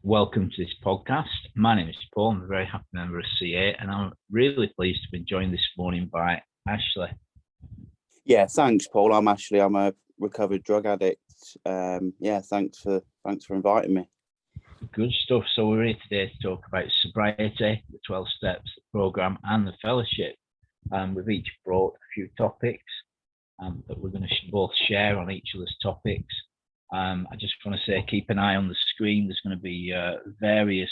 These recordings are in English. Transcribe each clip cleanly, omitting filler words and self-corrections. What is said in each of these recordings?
Welcome to this podcast. My name is Paul. I'm a very happy member of CA, and I'm really pleased to be joined this morning by Ashley. Yeah, thanks, Paul. I'm Ashley. I'm a recovered drug addict. Thanks for inviting me. Good stuff. So we're here today to talk about sobriety, the 12 steps, the program, and the fellowship. We've each brought a few topics that we're going to both share on each other's topics. I just want to say, keep an eye on the screen. There's going to be various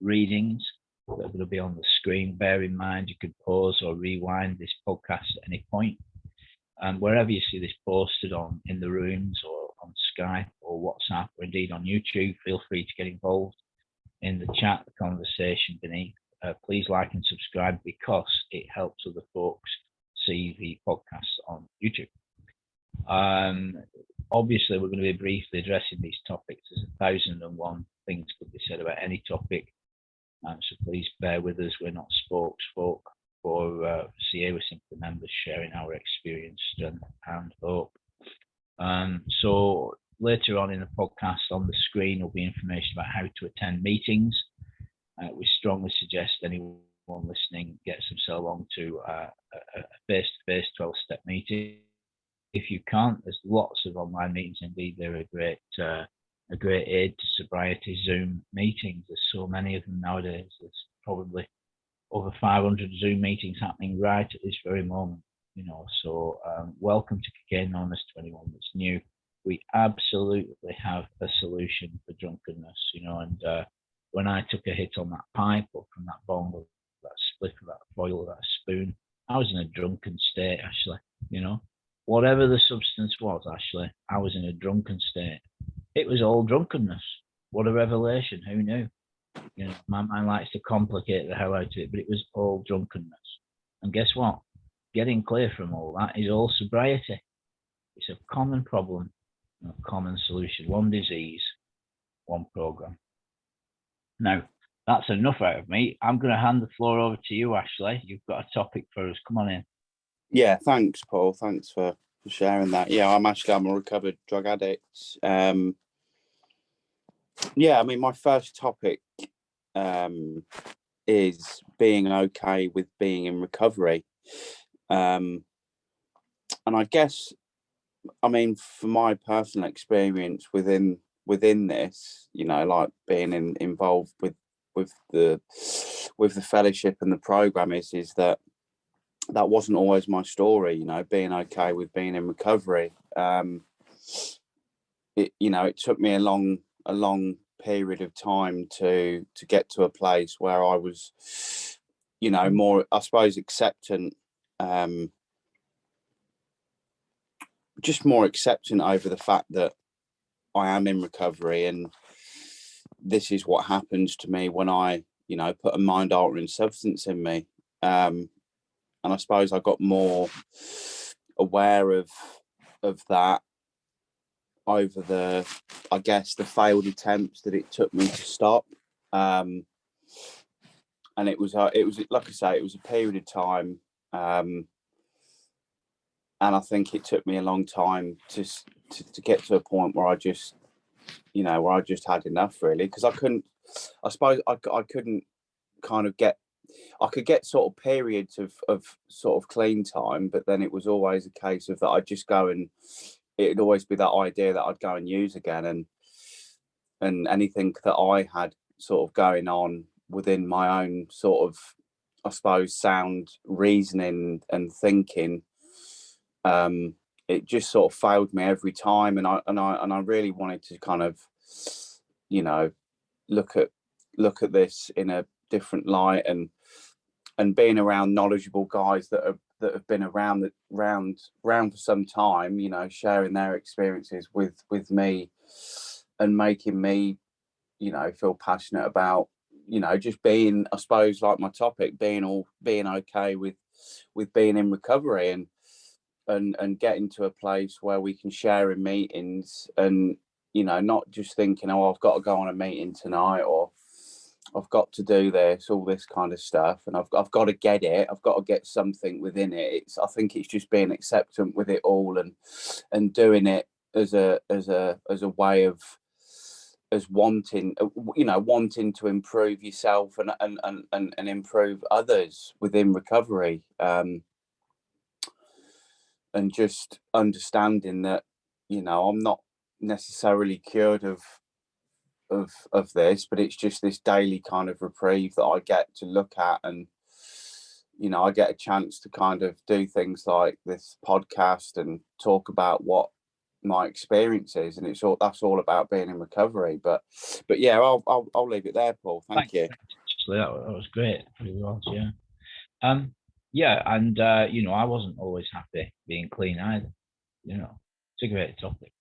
readings that are going to be on the screen. Bear in mind, you could pause or rewind this podcast at any point. Wherever you see this posted on in the rooms or on Skype or WhatsApp or indeed on YouTube, feel free to get involved in the chat, the conversation beneath. Please like and subscribe because it helps other folks see the podcast on YouTube. Obviously, we're going to be briefly addressing these topics. There's 1,001 things could be said about any topic. So please bear with us. We're not spokesfolk for CA. We're simply members sharing our experience, strength, and hope. So later on in the podcast, on the screen will be information about how to attend meetings. We strongly suggest anyone listening gets themselves along to a face-to-face 12-step meeting. If you can't, there's lots of online meetings. Indeed, they're a great aid to sobriety. Zoom meetings. There's so many of them nowadays. There's probably over 500 Zoom meetings happening right at this very moment. So welcome to Cocaine Anonymous to anyone that's new. We absolutely have a solution for drunkenness. And when I took a hit on that pipe or from that bong or that spliff or that foil or that spoon, I was in a drunken state, Ashley. Whatever the substance was, Ashley, I was in a drunken state. It was all drunkenness. What a revelation. Who knew? My mind likes to complicate the hell out of it, but it was all drunkenness. And guess what? Getting clear from all that is all sobriety. It's a common problem, a common solution. One disease, one program. Now, that's enough out of me. I'm going to hand the floor over to you, Ashley. You've got a topic for us. Come on in. Yeah, thanks, Paul. Thanks for sharing that. Yeah, I'm a recovered drug addict. My first topic is being okay with being in recovery. And I guess, for my personal experience within this, like being involved with the fellowship and the program is that wasn't always my story, being okay with being in recovery. It took me a long period of time to get to a place where I was, more, I suppose, acceptant, just more acceptant over the fact that I am in recovery and this is what happens to me when I, put a mind altering substance in me. And I suppose I got more aware of that over the failed attempts that it took me to stop. And it was like I say, it was a period of time. And I think it took me a long time to get to a point where I just had enough, really, because I couldn't kind of get. I could get sort of periods of sort of clean time, but then it was always a case of that I'd just go and it'd always be that idea that I'd go and use again, and anything that I had sort of going on within my own sort of, I suppose, sound reasoning and thinking, it just sort of failed me every time, and I really wanted to kind of, look at this in a different light, and being around knowledgeable guys that have been around for some time, sharing their experiences with me and making me, feel passionate about, just being, I suppose, like my topic, being okay with being in recovery and getting to a place where we can share in meetings and, not just thinking, oh, I've got to go on a meeting tonight, or I've got to do this, all this kind of stuff, and I've got to get it. I've got to get something within it. I think it's just being acceptant with it all, and doing it as a way of as wanting, wanting to improve yourself and improve others within recovery, and just understanding that, I'm not necessarily cured of this, but it's just this daily kind of reprieve that I get to look at, and I get a chance to kind of do things like this podcast and talk about what my experience is, and that's all about being in recovery. But yeah, I'll leave it there, Paul. Thank you. Actually, that was great. It really was, yeah. Yeah, and I wasn't always happy being clean either. It's a great topic.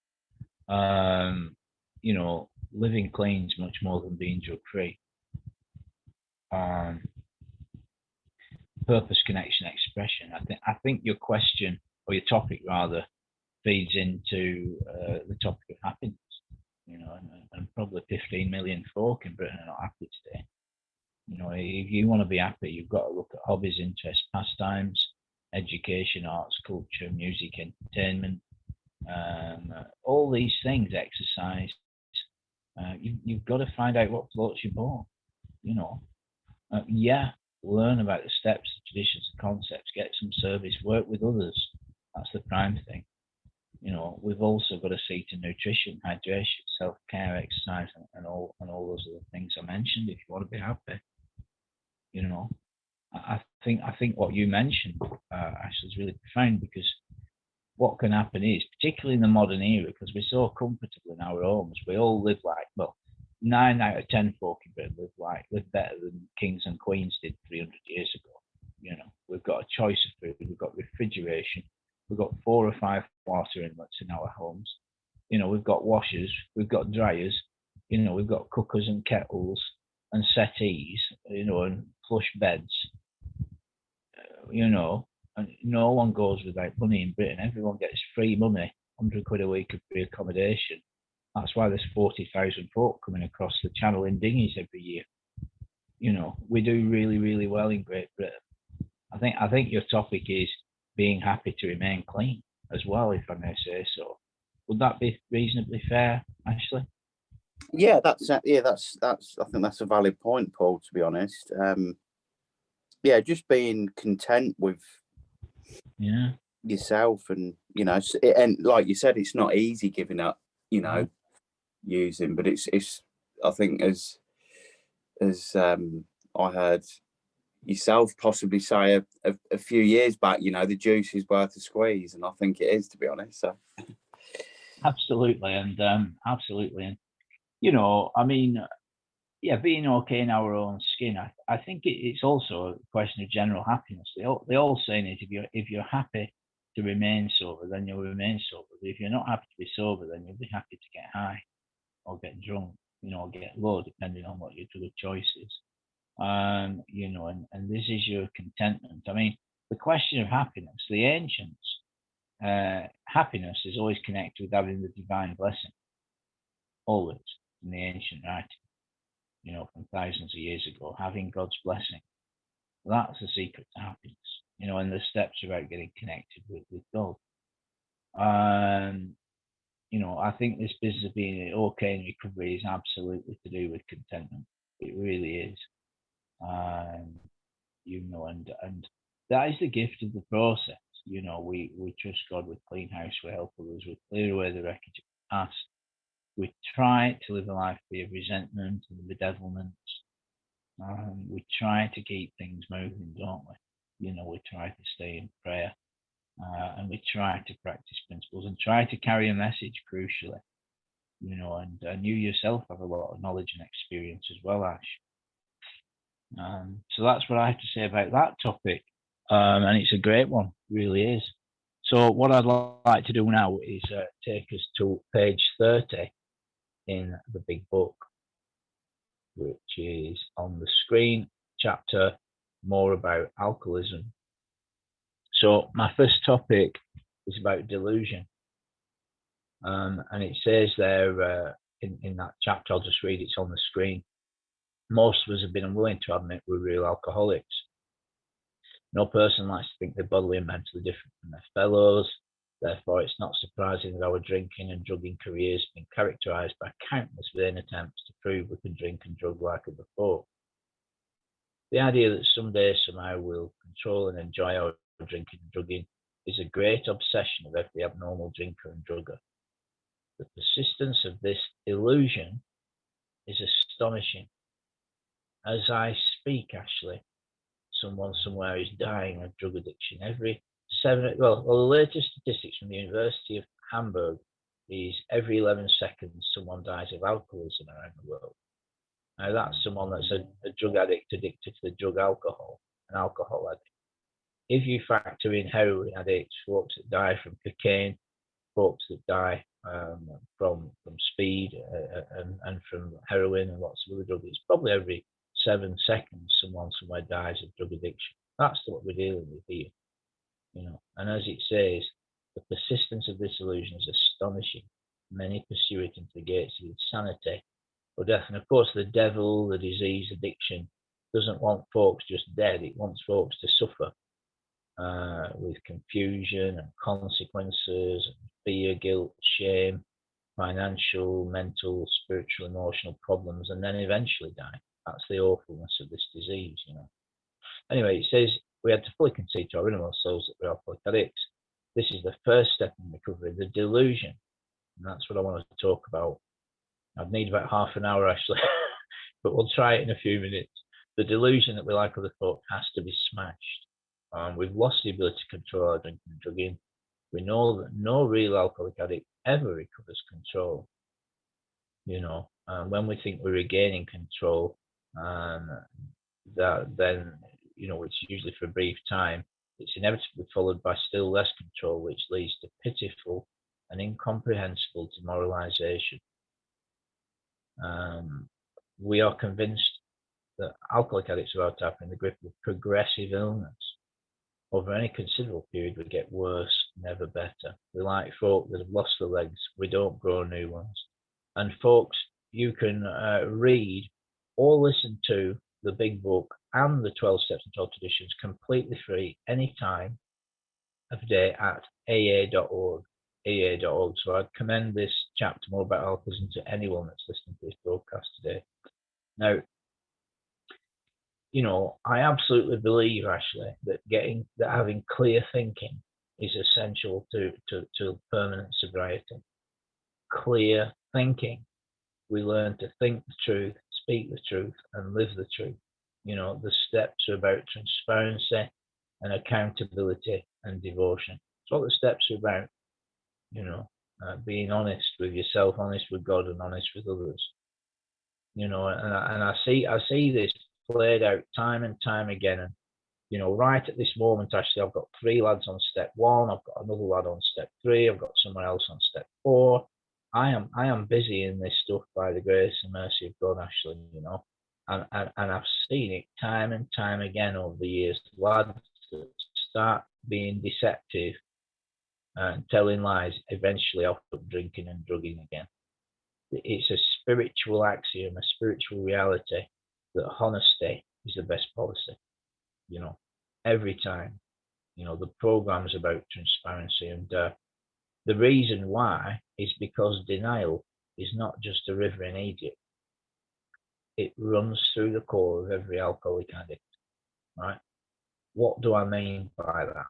Living clean is much more than being drug free. Purpose, connection, expression. I think your question, or your topic rather, feeds into the topic of happiness. And probably 15 million folk in Britain are not happy today. If you want to be happy, you've got to look at hobbies, interests, pastimes, education, arts, culture, music, entertainment, all these things, exercise. You've got to find out what floats your boat. Learn about the steps, the traditions, the concepts, get some service, work with others. That's the prime thing. We've also got to see to nutrition, hydration, self-care, exercise, and all those other things I mentioned if you want to be happy. I think what you mentioned, Ashley, is really profound, because what can happen is, particularly in the modern era, because we're so comfortable in our homes, we all live like, 9 out of 10 folk in Britain live better than kings and queens did 300 years ago. We've got a choice of food, we've got refrigeration, we've got 4 or 5 water inlets in our homes. We've got washers, we've got dryers, we've got cookers and kettles and settees, and flush beds, and no one goes without money in Britain. Everyone gets free money, 100 quid a week of free accommodation. That's why there's 40,000 folk coming across the channel in dinghies every year. We do really, really well in Great Britain. I think your topic is being happy to remain clean as well, if I may say so. Would that be reasonably fair, Ashley? Yeah, that's I think that's a valid point, Paul, to be honest. Just being content with yourself, and and like you said, it's not easy giving up, using, but it's I think as I heard yourself possibly say a few years back, the juice is worth a squeeze, and I think it is, to be honest. So absolutely, and being okay in our own skin. I think it's also a question of general happiness. The old saying is, if you're happy to remain sober, then you'll remain sober. But if you're not happy to be sober, then you'll be happy to get high or get drunk, or get low, depending on what your drug choice is. And this is your contentment. The question of happiness, the ancients, happiness is always connected with having the divine blessing. Always, in the ancient writing, from thousands of years ago, having God's blessing. That's the secret to happiness, and the steps about getting connected with God. I think this business of being okay in recovery is absolutely to do with contentment. It really is. And that is the gift of the process. We trust God with clean house, we help others, we clear away the wreckage of the past. We try to live a life free of resentment and bedevilment. We try to keep things moving, don't we? We try to stay in prayer, and we try to practice principles and try to carry a message, crucially. And you yourself have a lot of knowledge and experience as well, Ash. So that's what I have to say about that topic, and it's a great one, really is. So what I'd like to do now is take us to page 30 in the big book, which is on the screen, chapter more about alcoholism. So my first topic is about delusion, and it says there in that chapter, I'll just read, it's on the screen. Most of us have been unwilling to admit we're real alcoholics. No person likes to think they're bodily and mentally different from their fellows. Therefore, it's not surprising that our drinking and drugging careers have been characterized by countless vain attempts to prove we can drink and drug like it before. The idea that someday, somehow, we'll control and enjoy our drinking and drugging is a great obsession of every abnormal drinker and drugger. The persistence of this illusion is astonishing. As I speak, Ashley, someone somewhere is dying of drug addiction. The latest statistics from the University of Hamburg is every 11 seconds someone dies of alcoholism around the world. Now that's someone that's a drug addict addicted to the drug alcohol, an alcohol addict. If you factor in heroin addicts, folks that die from cocaine, folks that die from speed and from heroin and lots of other drugs, it's probably every 7 seconds someone somewhere dies of drug addiction. That's what we're dealing with here, And as it says, the persistence of this illusion is astonishing. Many pursue it into the gates of insanity or death. And of course, the devil, the disease, addiction, doesn't want folks just dead. It wants folks to suffer with confusion and consequences, and fear, guilt, shame, financial, mental, spiritual, emotional problems, and then eventually die. That's the awfulness of this disease, Anyway, it says we had to fully concede to our innermost souls that we're alcoholic addicts. This is the first step in recovery, the delusion. And that's what I want to talk about. I'd need about half an hour, actually, but we'll try it in a few minutes. The delusion that we like other folk has to be smashed. We've lost the ability to control our drinking and drugging. We know that no real alcoholic addict ever recovers control. When we think we're regaining control, then it's usually for a brief time. It's inevitably followed by still less control, which leads to pitiful and incomprehensible demoralization. We are convinced that alcoholic addicts are about to happen in the grip of progressive illness. Over any considerable period, we get worse, never better. We like folk that have lost their legs. We don't grow new ones. And folks, you can read or listen to the big book and the 12 Steps and 12 Traditions completely free anytime of day at aa.org. So I'd commend this chapter more about alcoholism to anyone that's listening to this broadcast today. Now, I absolutely believe, Ashley, that having clear thinking is essential to permanent sobriety. Clear thinking. We learn to think the truth, speak the truth, and live the truth. The steps are about transparency and accountability and devotion. That's what the steps are about. Being honest with yourself, honest with God, and honest with others. And I see this played out time and time again. And right at this moment, actually, I've got 3 lads on step 1. I've got another lad on step 3. I've got someone else on step 4. I am busy in this stuff by the grace and mercy of God, Ashley. And I've seen it time and time again over the years. Lads that start being deceptive and telling lies eventually end up drinking and drugging again. It's a spiritual axiom, a spiritual reality that honesty is the best policy. Every time. The program's about transparency, and the reason why is because denial is not just a river in Egypt. It runs through the core of every alcoholic addict, right? What do I mean by that?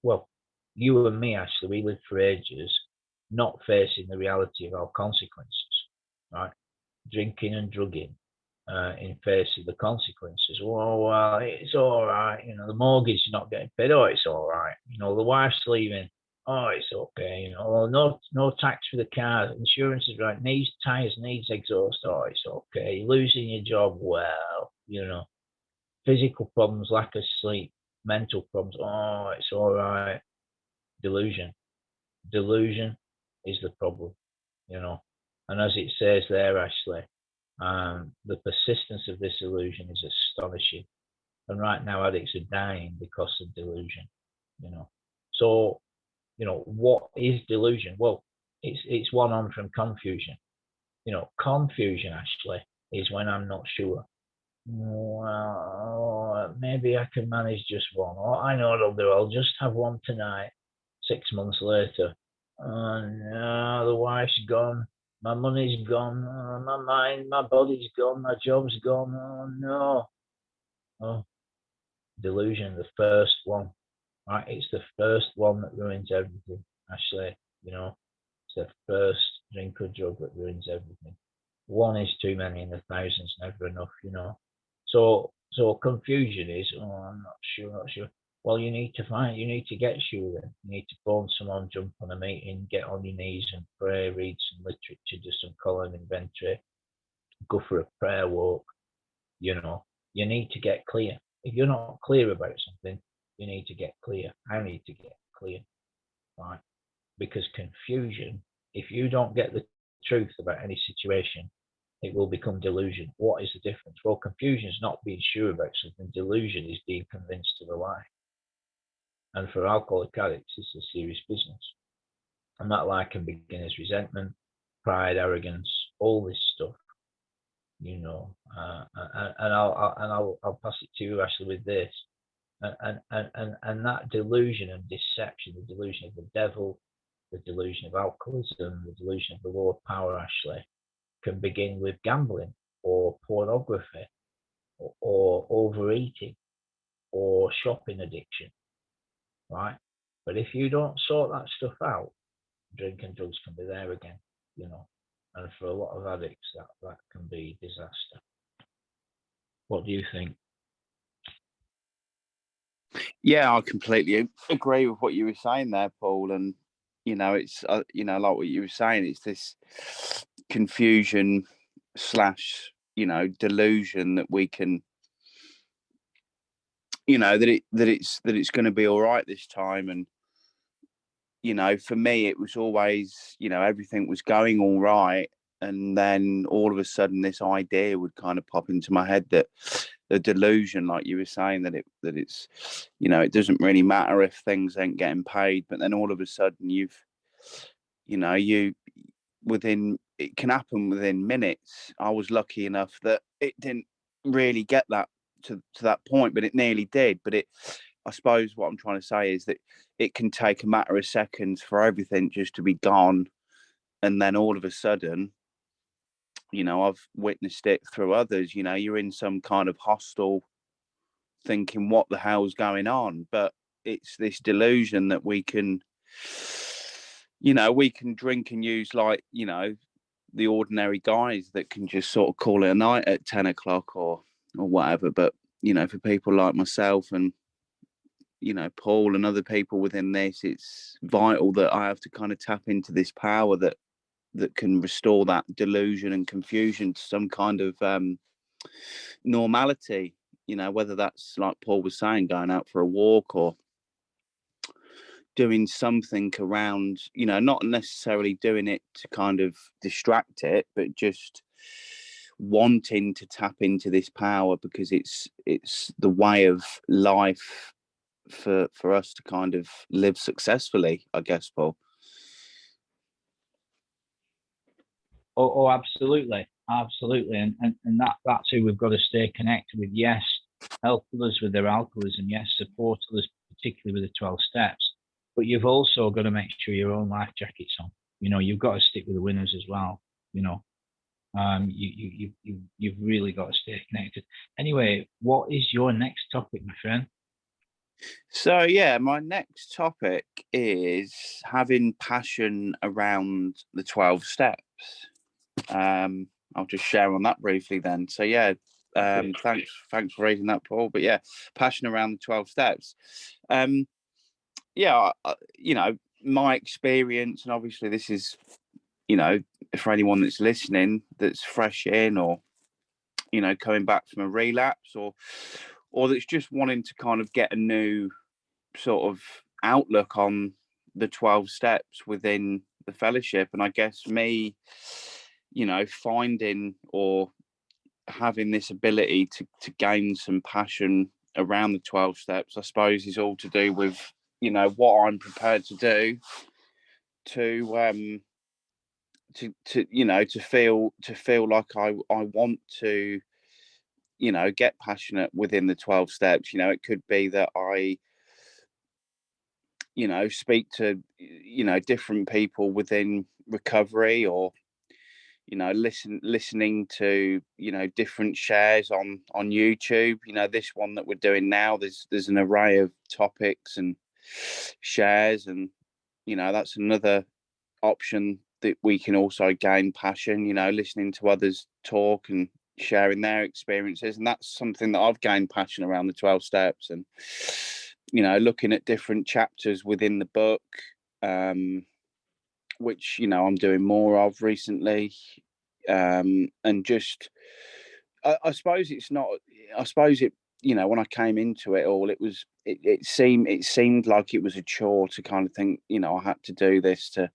Well, you and me, Ashley, we lived for ages not facing the reality of our consequences, right? Drinking and drugging in face of the consequences. Well, it's all right. The mortgage is not getting paid. Oh, it's all right. The wife's leaving. Oh, it's okay. No tax for the car. Insurance is right. Needs tires, needs exhaust. Oh, it's okay. You're losing your job. Well, physical problems, lack of sleep, mental problems. Oh, it's all right. Delusion is the problem, And as it says there, Ashley, the persistence of this illusion is astonishing. And right now, addicts are dying because of delusion, So, what is delusion? Well, it's one on from confusion. Confusion, Ashley, is when I'm not sure. Well, maybe I can manage just one. Oh, I know what I'll do. I'll just have one tonight. 6 months later, oh no, the wife's gone, my money's gone, my mind, my body's gone, my job's gone, oh no. Oh, delusion, the first one. Right? It's the first one that ruins everything, Ashley. You know, it's the first drink or drug that ruins everything. One is too many and 1,000's never enough, you know. So confusion is, oh, I'm not sure. Well, you need to get sure then. You need to phone someone, jump on a meeting, get on your knees and pray, read some literature, do some column inventory, go for a prayer walk, you know. You need to get clear. If you're not clear about something, you need to get clear. I need to get clear, right? Because confusion, if you don't get the truth about any situation, it will become delusion. What is the difference? Well, confusion is not being sure about something. Delusion is being convinced of a lie. And for alcoholic addicts, it's a serious business. And that lie can begin as resentment, pride, arrogance, all this stuff. You know, and I'll pass it to you, Ashley, with this. And that delusion and deception, the delusion of the devil, the delusion of alcoholism, the delusion of the lower power, Ashley, can begin with gambling or pornography or overeating or shopping addiction, right? But if you don't sort that stuff out, drink and drugs can be there again, you know. And for a lot of addicts, that can be disaster. What do you think? Yeah, I completely agree with what you were saying there, Paul. And you know, it's you know, like what you were saying, it's this confusion slash, you know, delusion that we can, you know, that it's going to be all right this time. And you know, for me, it was always, you know, everything was going all right, and then all of a sudden, this idea would kind of pop into my head that the delusion, like you were saying, that it's, you know, it doesn't really matter if things ain't getting paid, but then all of a sudden, you it can happen within minutes. I was lucky enough that it didn't really get that to that point, but it nearly did. But I suppose what I'm trying to say is that it can take a matter of seconds for everything just to be gone. And then all of a sudden, you know, I've witnessed it through others, you know, you're in some kind of hostel thinking, what the hell's going on? But it's this delusion that we can, you know, we can drink and use like, you know, the ordinary guys that can just sort of call it a night at 10 o'clock or whatever. But, you know, for people like myself and, you know, Paul and other people within this, it's vital that I have to kind of tap into this power that can restore that delusion and confusion to some kind of normality, you know, whether that's like Paul was saying, going out for a walk or doing something around, you know, not necessarily doing it to kind of distract it, but just wanting to tap into this power because it's the way of life for us to kind of live successfully, I guess, Paul. Oh, absolutely, and that's who we've got to stay connected with. Yes, help others with their alcoholism. Yes, support others, particularly with the 12 steps. But you've also got to make sure your own life jacket's on. You know, you've got to stick with the winners as well. You know, you've really got to stay connected. Anyway, what is your next topic, my friend? So yeah, my next topic is having passion around the 12 steps. I'll just share on that briefly then. So yeah, thanks for raising that, Paul. But yeah, passion around the 12 steps. Yeah, you know, my experience, and obviously this is, you know, for anyone that's listening that's fresh in or, you know, coming back from a relapse or that's just wanting to kind of get a new sort of outlook on the 12 steps within the fellowship. And I guess me, you know, finding or having this ability to gain some passion around the 12 steps, I suppose, is all to do with, you know, what I'm prepared to do to you know, to feel like I want to, you know, get passionate within the 12 steps. You know, it could be that I, speak to, different people within recovery, or, listening to, different shares on YouTube. This one that we're doing now, there's an array of topics and shares, and, that's another option that we can also gain passion, listening to others talk and sharing their experiences. And that's something that I've gained passion around the 12 steps, and, looking at different chapters within the book, which, I'm doing more of recently. And just, I suppose it's not, I suppose it, when I came into it all, it seemed like it was a chore to kind of think, I had to do this to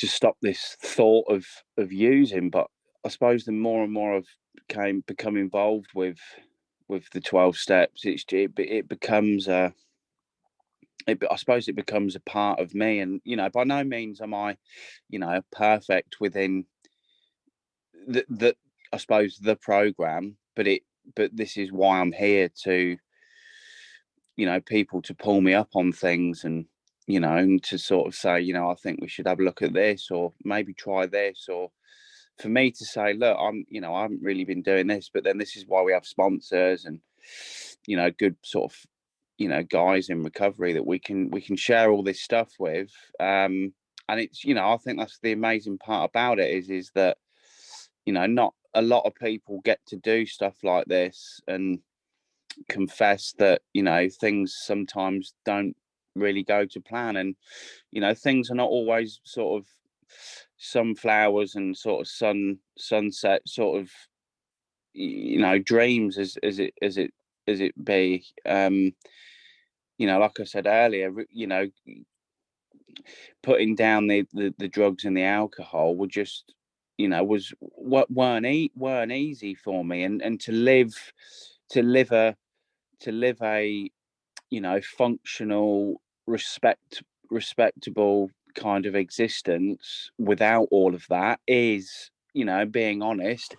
stop this thought of using. But I suppose the more and more I've become involved with the 12 steps, it becomes I suppose it becomes a part of me. And, by no means am I, perfect within the I suppose the program, but this is why I'm here to, people to pull me up on things, and, and to sort of say, I think we should have a look at this, or maybe try this, or for me to say, look, I haven't really been doing this, but then this is why we have sponsors and, good sort of, guys in recovery that we can share all this stuff with. And it's, I think that's the amazing part about it is that, not a lot of people get to do stuff like this and confess that, things sometimes don't really go to plan, and, things are not always sort of sunflowers and sort of sunset sort of, dreams as it be. Like I said earlier, putting down the drugs and the alcohol were just, was what weren't easy for me, and to live a functional, respectable kind of existence without all of that is, being honest,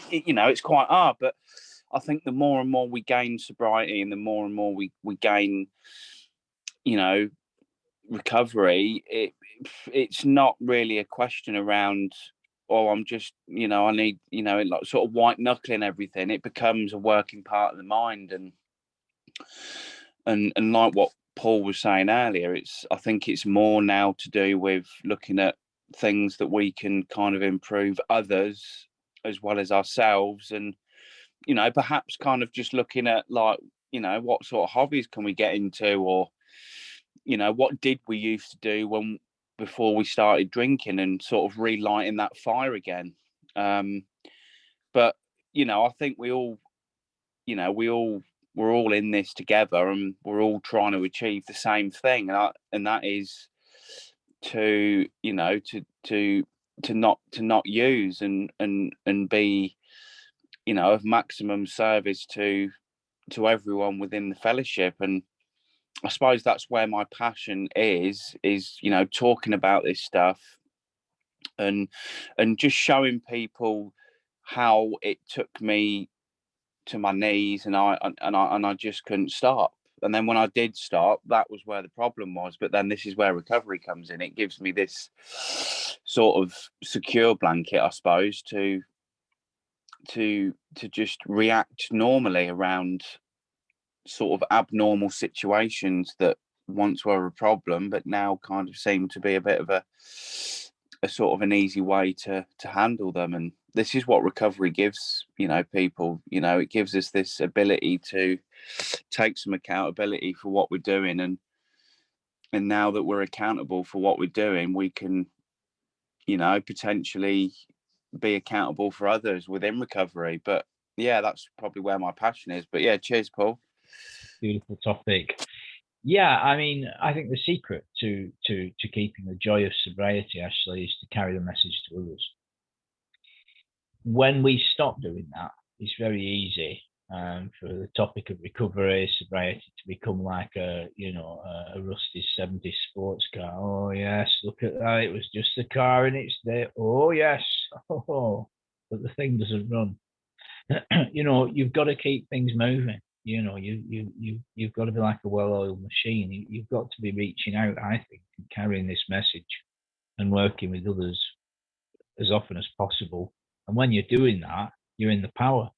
it's quite hard. But I think the more and more we gain sobriety, and the more and more we gain, recovery, it's not really a question around, oh, I'm just, I need, like sort of white knuckling everything. It becomes a working part of the mind, and like what Paul was saying earlier, I think it's more now to do with looking at things that we can kind of improve others as well as ourselves, and, perhaps kind of just looking at, like, what sort of hobbies can we get into, or, what did we used to do before we started drinking, and sort of relighting that fire again. But, I think we all, we're all in this together, and we're all trying to achieve the same thing, and that is to, to not use, and be, of maximum service to everyone within the fellowship. And I suppose that's where my passion is, talking about this stuff, and just showing people how it took me to my knees, and I just couldn't stop. And then when I did stop, that was where the problem was. But then this is where recovery comes in. It gives me this sort of secure blanket, I suppose, to just react normally around sort of abnormal situations that once were a problem, but now kind of seem to be a bit of a sort of an easy way to handle them. And this is what recovery gives, people. It gives us this ability to take some accountability for what we're doing, and now that we're accountable for what we're doing, we can, potentially be accountable for others within recovery. But yeah, that's probably where my passion is. But yeah, cheers, Paul. Beautiful topic. Yeah, I mean, I think the secret to keeping the joy of sobriety, Ashley, is to carry the message to others. When we stop doing that, it's very easy for the topic of recovery, sobriety, to become like a rusty 70s sports car. Oh yes, look at that! It was just a car in its day. Oh yes, oh, but the thing doesn't run. You've got to keep things moving. you've got to be like a well-oiled machine. You've got to be reaching out, I think, and carrying this message and working with others as often as possible. And when you're doing that, you're in the power.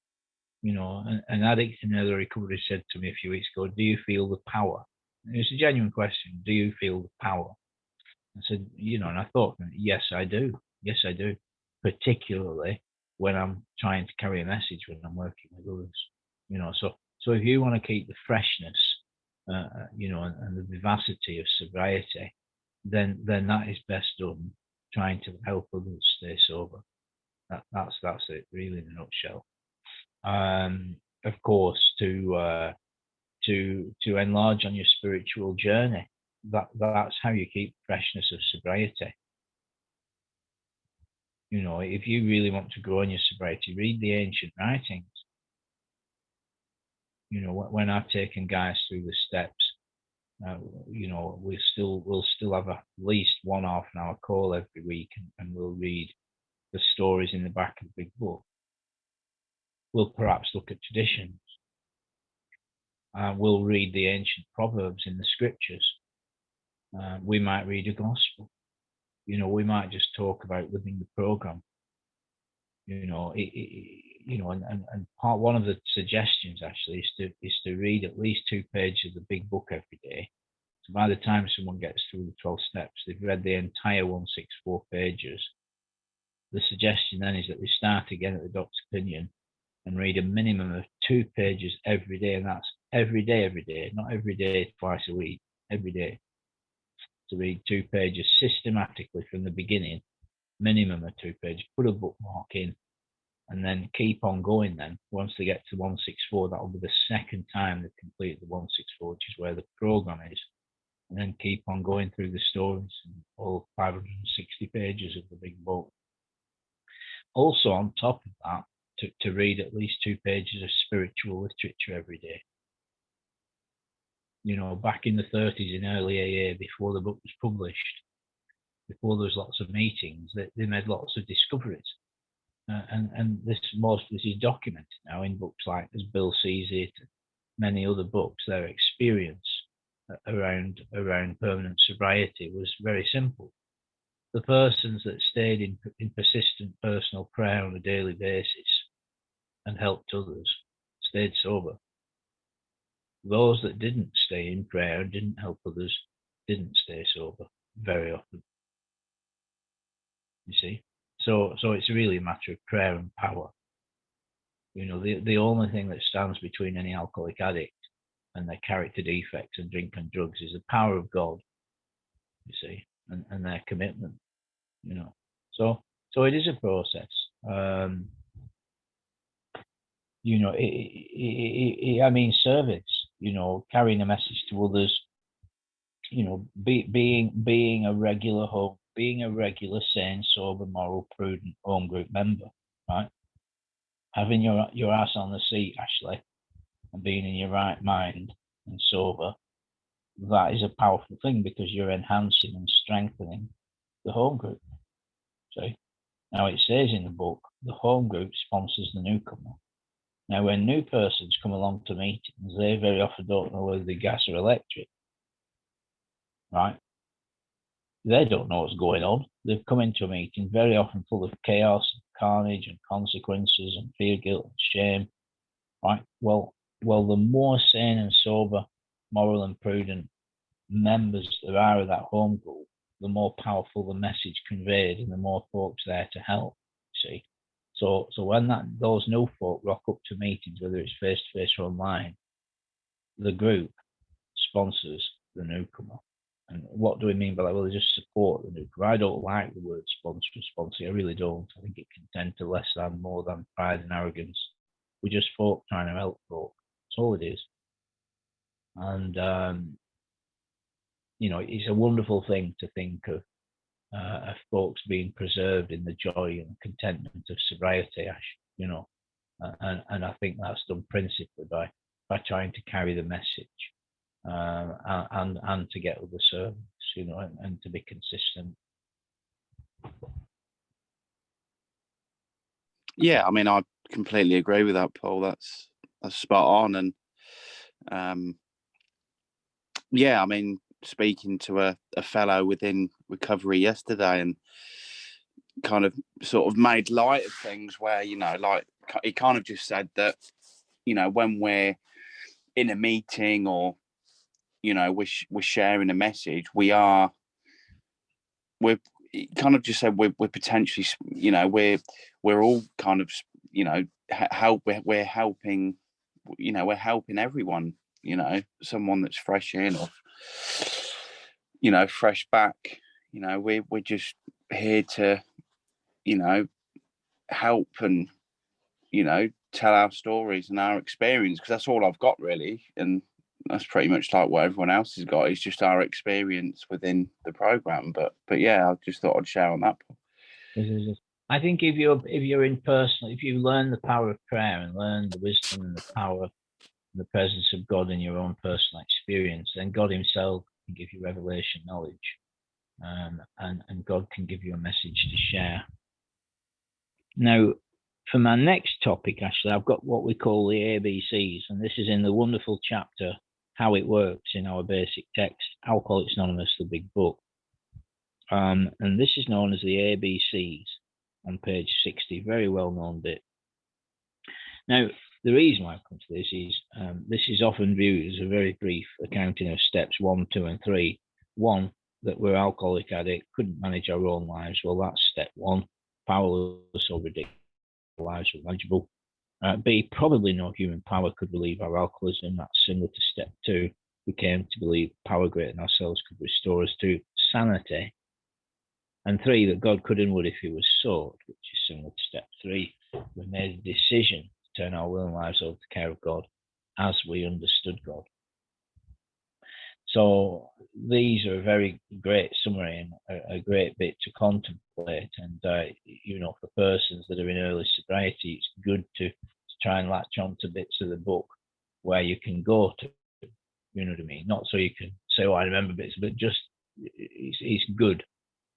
An addict in early recovery said to me a few weeks ago, "Do you feel the power?" And it's a genuine question. Do you feel the power? I said, and I thought, yes, I do. Yes, I do. Particularly when I'm trying to carry a message when I'm working with others. So if you want to keep the freshness, and the vivacity of sobriety, then that is best done trying to help others stay sober. That's it, really, in a nutshell. Of course, to enlarge on your spiritual journey, that's how you keep freshness of sobriety. If you really want to grow in your sobriety, read the ancient writings. When I've taken guys through the steps, we'll still have at least 1 half-an-hour call every week, and we'll read the stories in the back of the big book. We'll perhaps look at traditions. We'll read the ancient proverbs in the scriptures. We might read a gospel. We might just talk about living the program. And one of the suggestions actually is to read at least 2 pages of the big book every day. So by the time someone gets through the 12 steps, they've read the entire 164 pages. The suggestion then is that they start again at the doctor's opinion and read a minimum of 2 pages every day, and that's every day, not every day twice a week, every day. To read 2 pages systematically from the beginning, minimum of 2 pages, put a bookmark in, and then keep on going. Then once they get to 164, that will be the second time they've completed the 164, which is where the program is, and then keep on going through the stories and all 560 pages of the big book. Also, on top of that, to read at least 2 pages of spiritual literature every day. Back in the 30s in early AA, before the book was published, before there was lots of meetings, they made lots of discoveries. And this is documented now in books like, as Bill sees it, many other books. Their experience around permanent sobriety was very simple. The persons that stayed in persistent personal prayer on a daily basis and helped others stayed sober. Those that didn't stay in prayer and didn't help others didn't stay sober very often. You see? So it's really a matter of prayer and power. The only thing that stands between any alcoholic addict and their character defects and drink and drugs is the power of God, you see, and their commitment, So it is a process. Service, carrying a message to others, being a regular sane, sober, moral, prudent home group member, right? Having your ass on the seat, Ashley, and being in your right mind and sober, that is a powerful thing because you're enhancing and strengthening the home group. See? Now it says in the book, the home group sponsors the newcomer. Now, when new persons come along to meetings, they very often don't know whether they're gas or electric, right? They don't know what's going on. They've come into a meeting very often full of chaos, and carnage, and consequences, and fear, guilt, and shame, right? Well, the more sane and sober, moral and prudent members there are of that home group, the more powerful the message conveyed, and the more folks there to help. See. So when those new folk rock up to meetings, whether it's face-to-face or online, the group sponsors the newcomer. And what do we mean by that? Well, they just support the newcomer. I don't like the word sponsor. I really don't. I think it can tend to less than, more than pride and arrogance. We're just folk trying to help folk. That's all it is. And, it's a wonderful thing to think of folks being preserved in the joy and contentment of sobriety, and I think that's done principally by trying to carry the message and to get other service, and to be consistent. Yeah, I mean, I completely agree with that, Paul. That's spot on, and Yeah, I mean, speaking to a fellow within recovery yesterday, and kind of sort of made light of things where, you know, like he kind of just said that, you know, when we're in a meeting or, you know, we're sharing a message, we're kind of just said we're potentially, you know, we're all kind of, you know, we're helping, you know, we're helping everyone, you know, someone that's fresh in or, you know, fresh back, you know, we're just here to, you know, help and, you know, tell our stories and our experience, because that's all I've got really, and that's pretty much like what everyone else has got. It's just our experience within the program. But yeah, I just thought I'd share on that. I think if you're in person, if you learn the power of prayer and learn the wisdom and the power and the presence of God in your own personal experience, then God himself can give you revelation knowledge, and God can give you a message to share. Now, for my next topic, Ashley, I've got what we call the ABCs, and this is in the wonderful chapter, How It Works, in our basic text, Alcoholics Anonymous, the big book. And this is known as the ABCs on page 60, very well-known bit. Now, the reason why I've come to this is often viewed as a very brief accounting of steps 1, 2, and 3. 1, that we're alcoholic addict, couldn't manage our own lives. Well, that's step 1. Powerless or ridiculous lives were manageable. B, probably no human power could relieve our alcoholism. That's similar to step 2. We came to believe power greater than ourselves could restore us to sanity. And 3, that God could and would if he was sought, which is similar to step 3. We made a decision to turn our will and lives over to the care of God as we understood God. So these are a very great summary and a great bit to contemplate. And, you know, for persons that are in early sobriety, it's good to try and latch on to bits of the book where you can go to, you know what I mean? Not so you can say, oh, I remember bits, but just it's good,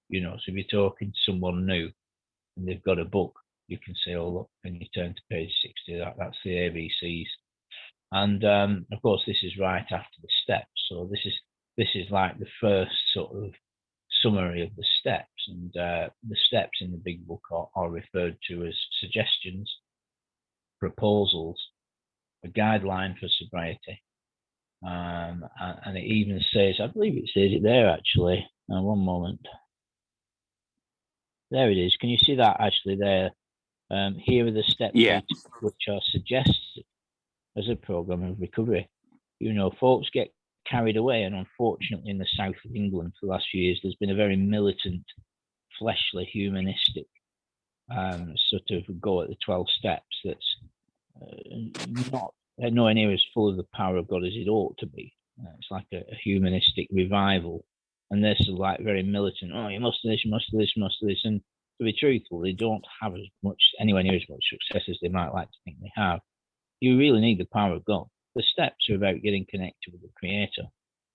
you know. So if you're talking to someone new and they've got a book, you can say, oh, look, and you turn to page 60, that's the ABCs. And of course, this is right after the steps. So this is like the first sort of summary of the steps. And the steps in the big book are referred to as suggestions, proposals, a guideline for sobriety. And it even says, I believe it says it there actually. One moment. There it is. Can you see that actually there? Here are the steps which are suggested as a program of recovery. You know, folks get carried away, and unfortunately in the south of England for the last few years, there's been a very militant, fleshly, humanistic sort of go at the 12 steps that's not nowhere near as full of the power of God as it ought to be. It's like a humanistic revival, and they're sort of like very militant. Oh, you must do this, you must do this, you must do this. And to be truthful, they don't have as much, anywhere near as much success as they might like to think they have. You really need the power of God. The steps are about getting connected with the Creator.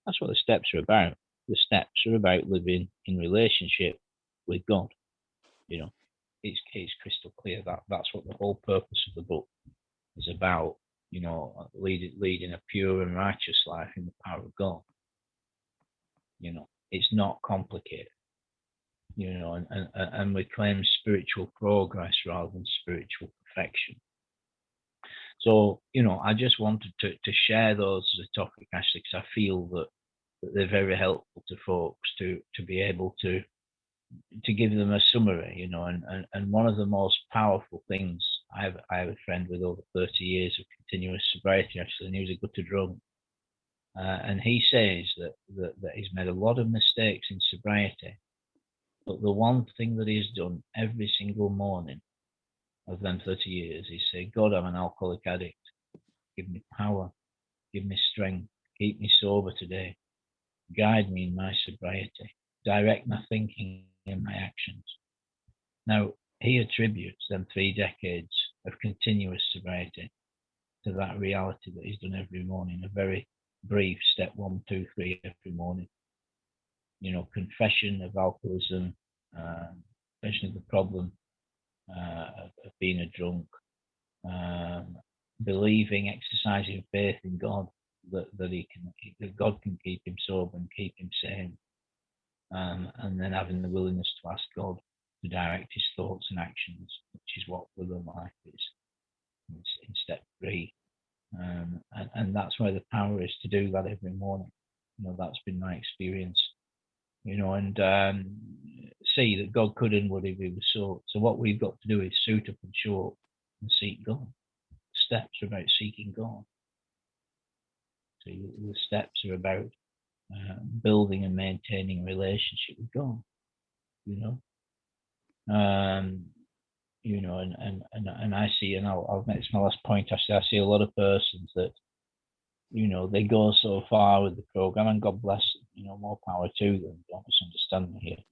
That's what the steps are about. The steps are about living in relationship with God. You know, it's crystal clear that that's what the whole purpose of the book is about. You know, leading a pure and righteous life in the power of God. You know, it's not complicated. You know, and we claim spiritual progress rather than spiritual perfection. So, you know, I just wanted to share those as a topic, Ashley, because I feel that they're very helpful to folks to be able to give them a summary, you know. And one of the most powerful things, I have a friend with over 30 years of continuous sobriety, actually, and he was a gutter drunk. And he says that he's made a lot of mistakes in sobriety, but the one thing that he's done every single morning of them 30 years is say, God, I'm an alcoholic addict. Give me power, give me strength, keep me sober today, guide me in my sobriety, direct my thinking and my actions. Now, he attributes them 3 decades of continuous sobriety to that reality that he's done every morning, a very brief step 1, 2, 3 every morning. You know, confession of alcoholism, confession of the problem of being a drunk, believing, exercising faith in God, that God can keep him sober and keep him sane, and then having the willingness to ask God to direct his thoughts and actions, which is what Willow Life is in step 3. And that's where the power is to do that every morning. That's been my experience. And see that God could and would if he was sought. So what we've got to do is suit up and show up and seek God. Steps are about seeking God. So the steps are about building and maintaining a relationship with God. And I see, and I'll make my last point. I see a lot of persons that, they go so far with the program, and God bless them, more power to them. Don't misunderstand me here,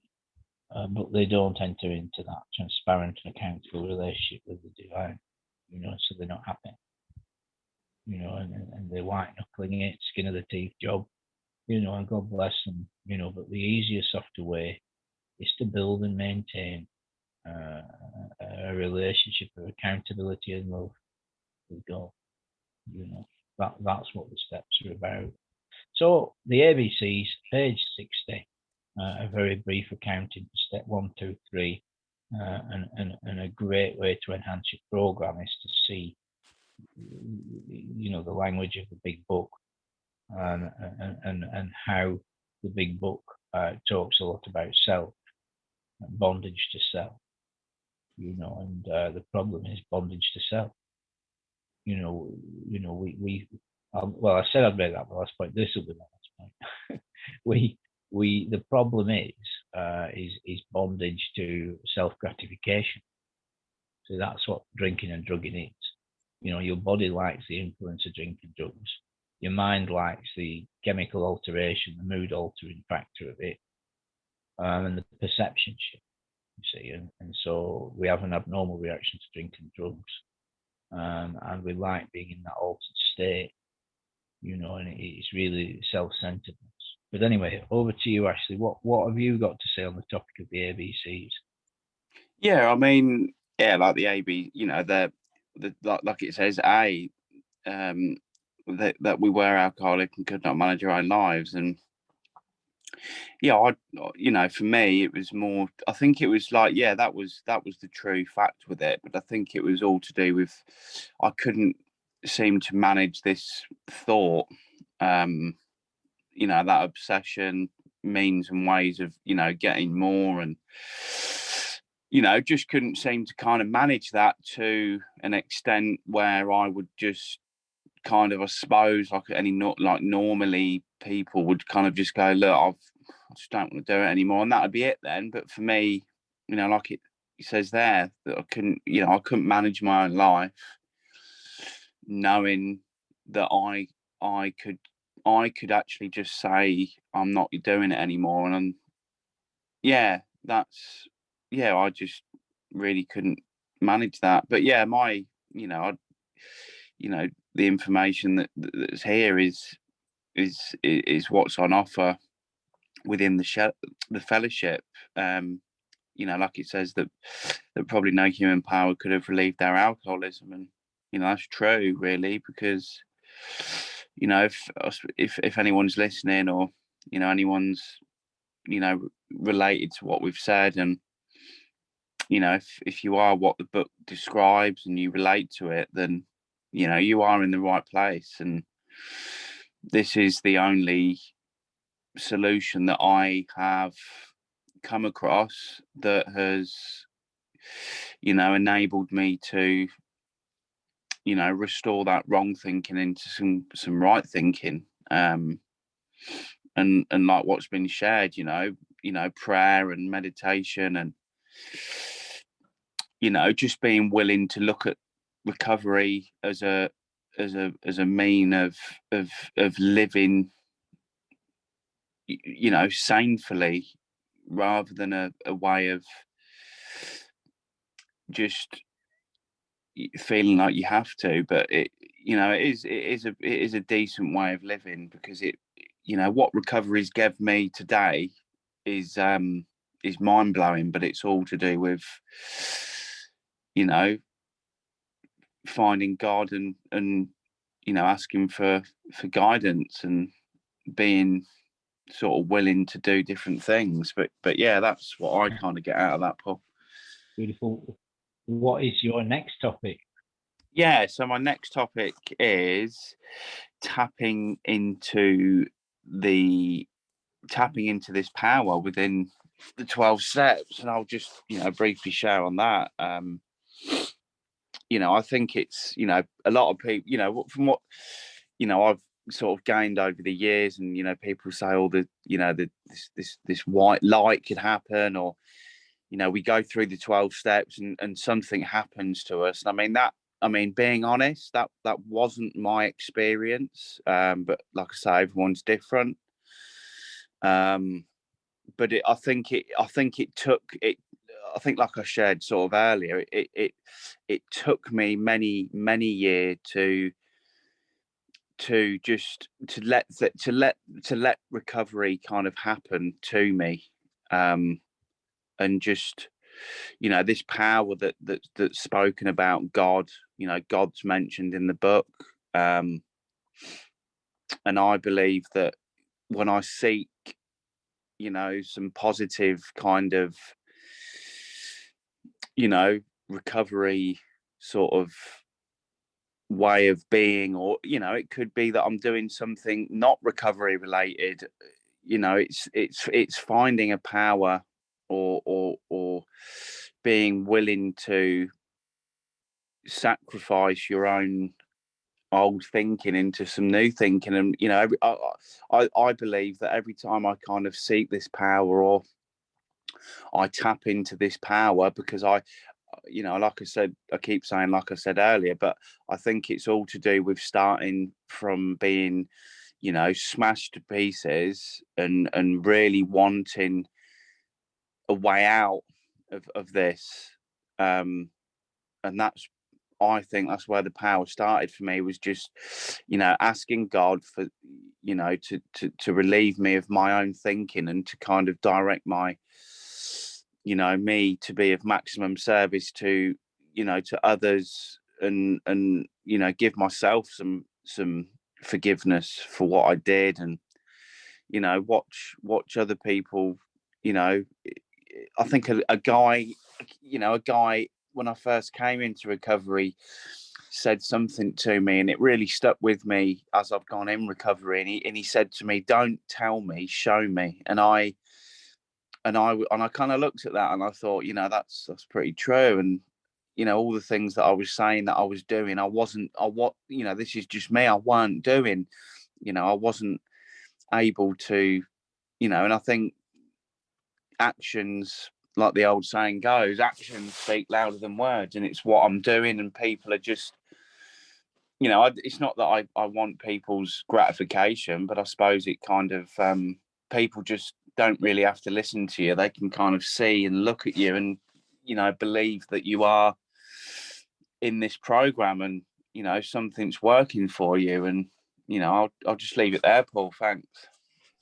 but they don't enter into that transparent and accountable relationship with the divine, so they're not happy, and they're white knuckling it, skin of the teeth job, and God bless them, but the easier, softer way is to build and maintain a relationship of accountability and love with God. That's what the steps are about. So the ABCs, page 60, a very brief accounting for step 1, 2, 3, and a great way to enhance your program is to see, the language of the big book, and how the big book talks a lot about self, and bondage to self. And the problem is bondage to self. Well, I said I'd make that my last point. This will be my last point. The problem is bondage to self-gratification. So that's what drinking and drugging is. Your body likes the influence of drink and drugs. Your mind likes the chemical alteration, the mood altering factor of it, and the perception shift. You see, and so we have an abnormal reaction to drink and drugs, and we like being in that altered state, and it's really self-centeredness. But anyway, over to you, Ashley. What have you got to say on the topic of the ABCs? Yeah, I mean, like the AB, the like it says, that we were alcoholic and could not manage our own lives, and for me, it was more. I think it was like, that was the true fact with it. But I think it was all to do with I couldn't seem to manage this thought. That obsession, means and ways of getting more, and just couldn't seem to kind of manage that to an extent where I would just kind of, I suppose, like normally people would kind of just go, look, I just don't want to do it anymore, and that would be it then. But for me, like it says there, that I couldn't manage my own life, knowing that I could actually just say, I'm not doing it anymore, and I just really couldn't manage that. But the information that's here is what's on offer within the fellowship. Like it says that probably no human power could have relieved their alcoholism, and that's true, really, because if anyone's listening, or anyone's related to what we've said, and if you are what the book describes and you relate to it, then you are in the right place. And this is the only solution that I have come across that has enabled me to restore that wrong thinking into some right thinking, and like what's been shared, prayer and meditation, and just being willing to look at recovery as a mean of living sanely, rather than a way of just feeling like you have to. But it is a decent way of living, because it what recovery's gave me today is mind-blowing, but it's all to do with finding God, and asking for guidance and being sort of willing to do different things. But yeah, that's what I kind of get out of that, Paul. Beautiful. What is your next topic? Yeah, so my next topic is tapping into this power within the 12 steps, and I'll just briefly share on that. I think it's a lot of people, from what I've sort of gained over the years, and people say this white light could happen, or we go through the 12 steps and something happens to us. And I mean, being honest, that wasn't my experience, but like I say, everyone's different. But I think like I shared sort of earlier, it took me many years to let recovery kind of happen to me, and just this power that's spoken about. God's mentioned in the book, and I believe that when I seek some positive kind of recovery sort of way of being, or it could be that I'm doing something not recovery related, it's finding a power, or being willing to sacrifice your own old thinking into some new thinking. And I believe that every time I kind of seek this power, or I tap into this power, because like I said, I keep saying, like I said earlier, but I think it's all to do with starting from being, smashed to pieces, and really wanting a way out of this. And I think that's where the power started for me, was just, asking God for, to relieve me of my own thinking, and to kind of direct my, me to be of maximum service to, to others, and give myself some forgiveness for what I did, and, watch other people, I think a guy, when I first came into recovery, said something to me, and it really stuck with me as I've gone in recovery. And he said to me, "Don't tell me, show me." And I kind of looked at that, and I thought, that's pretty true. And all the things that I was saying that I was doing, this is just me. I weren't doing. I wasn't able to. And I think actions, like the old saying goes, actions speak louder than words, and it's what I'm doing. And people are just, it's not that I want people's gratification, but I suppose it kind of, people just don't really have to listen to you. They can kind of see and look at you, and believe that you are in this program, and something's working for you. And I'll just leave it there, Paul. Thanks.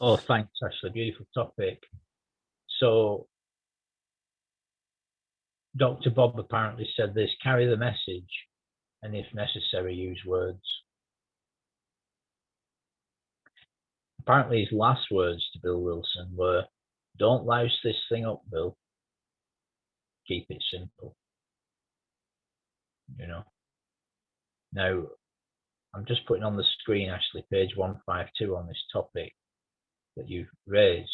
Oh, thanks, Ashley. Beautiful topic. So Dr. Bob apparently said this: carry the message, and if necessary, use words. Apparently his last words to Bill Wilson were, "Don't louse this thing up, Bill. Keep it simple." Now, I'm just putting on the screen, Ashley, page 152 on this topic that you've raised,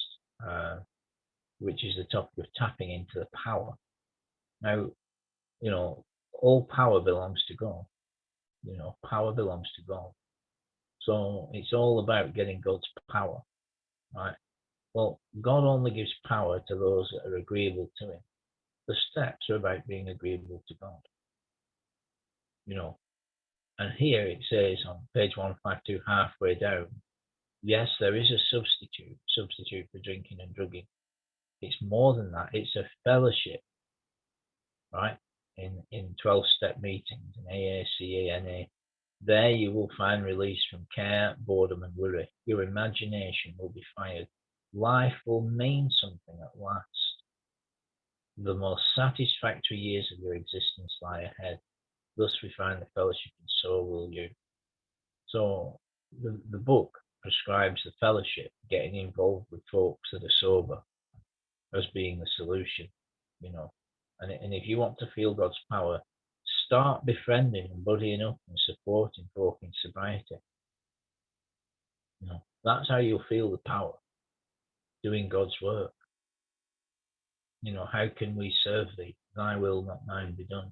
which is the topic of tapping into the power. Now, all power belongs to God. Power belongs to God. So it's all about getting God's power, right? Well, God only gives power to those that are agreeable to him. The steps are about being agreeable to God. And here it says on page 152, halfway down, yes, there is a substitute for drinking and drugging. It's more than that. It's a fellowship, right? In 12-step meetings, in AA, CA, NA. There you will find release from care, boredom, and worry. Your imagination will be fired. Life will mean something at last. The most satisfactory years of your existence lie ahead. Thus we find the fellowship, and so will you. So the book prescribes the fellowship, getting involved with folks that are sober, as being the solution, you know. And if you want to feel God's power, start befriending and buddying up and supporting folk in sobriety. You know, that's how you'll feel the power, doing God's work. You know, how can we serve thee? Thy will, not mine, be done.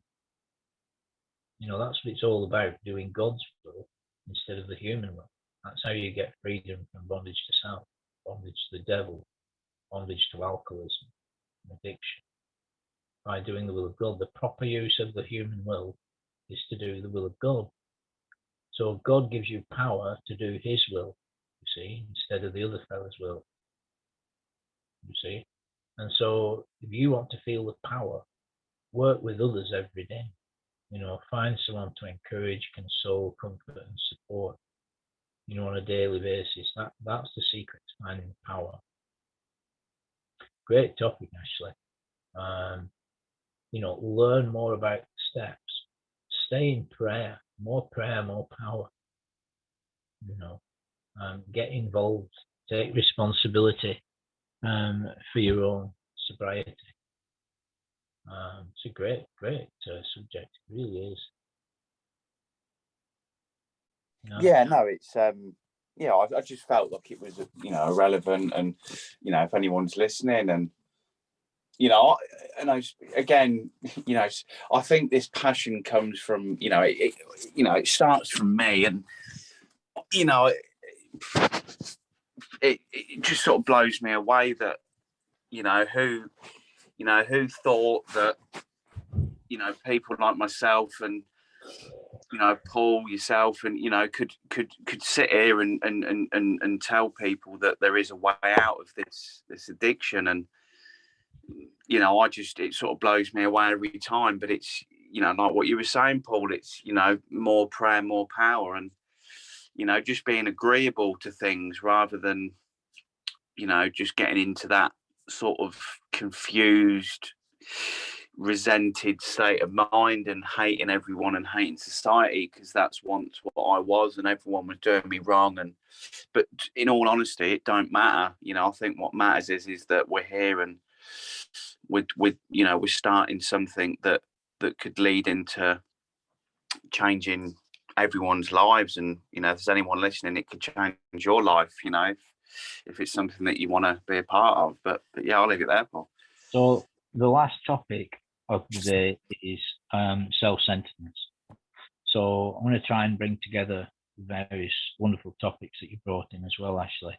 You know, that's what it's all about, doing God's will instead of the human will. That's how you get freedom from bondage to self, bondage to the devil, bondage to alcoholism, and addiction. By doing the will of God. The proper use of the human will is to do the will of God. So God gives you power to do his will, you see, instead of the other fellow's will, you see. And so if you want to feel the power, work with others every day. You know, find someone to encourage, console, comfort, and support, you know, on a daily basis. That's the secret to finding the power. Great topic, Ashley. You know, learn more about the steps. Stay in prayer, more power. You know, get involved, take responsibility for your own sobriety. It's a great subject. It really is. You know? Yeah, no, it's yeah, I just felt like it was, you know, relevant, and you know, if anyone's listening, and you know, again, you know, I think this passion comes from, you know, it starts from me, and you know, it just sort of blows me away that, you know, who thought that, you know, people like myself and, you know, Paul, yourself, and, you know, could sit here and tell people that there is a way out of this addiction. And, you know, it sort of blows me away every time. But it's, you know, like what you were saying, Paul, it's, you know, more prayer, more power, and, you know, just being agreeable to things rather than, you know, just getting into that sort of confused, resented state of mind and hating everyone and hating society, because that's once what I was, and everyone was doing me wrong. But in all honesty, it don't matter. You know, I think what matters is that we're here, and with you know, we're starting something that could lead into changing everyone's lives. And, you know, if there's anyone listening, it could change your life, you know, if it's something that you want to be a part of. But yeah, I'll leave it there, Paul. So the last topic of the day is self-centeredness. So I'm going to try and bring together various wonderful topics that you brought in as well, Ashley.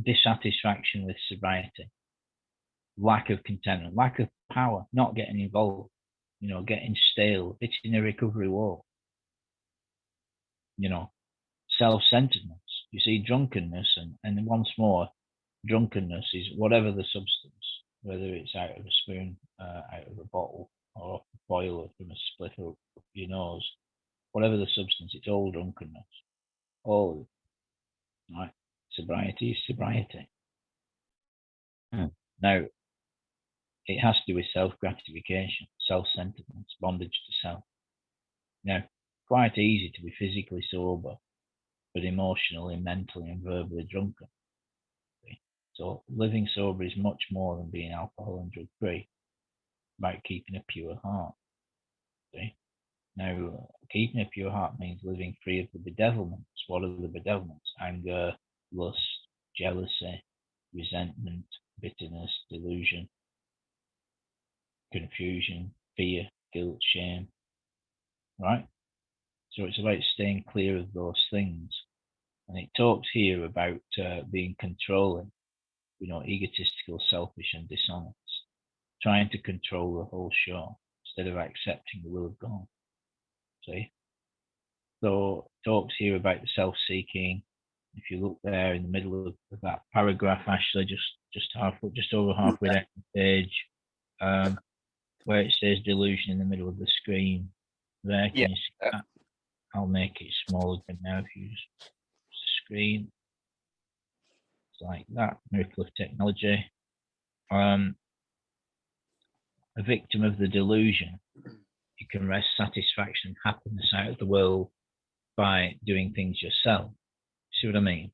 Dissatisfaction with sobriety, lack of contentment, lack of power, not getting involved, you know, getting stale, hitting a recovery wall, you know, self-centeredness. You see, drunkenness, and once more, drunkenness is whatever the substance, whether it's out of a spoon, out of a bottle, or off the boil, or from a splitter up your nose, whatever the substance, it's all drunkenness. All of it, right? Sobriety is sobriety. Now, it has to do with self-gratification, self-centeredness, bondage to self. Now, quite easy to be physically sober, but emotionally, mentally, and verbally drunken. So living sober is much more than being alcohol and drug free. About keeping a pure heart. See? Now, keeping a pure heart means living free of the bedevilments. What are the bedevilments? Anger, lust, jealousy, resentment, bitterness, delusion, confusion, fear, guilt, shame. Right? So it's about staying clear of those things. And it talks here about being controlling, you know, egotistical, selfish, and dishonest, trying to control the whole show instead of accepting the will of God. See? So it talks here about the self-seeking. If you look there in the middle of that paragraph, Ashley, just over halfway down the page, where it says delusion in the middle of the screen. There, can you see that? I'll make it smaller again now if you use the screen. It's like that. Miracle of technology. A victim of the delusion, you can wrest satisfaction and happiness out of the world by doing things yourself. See what I mean?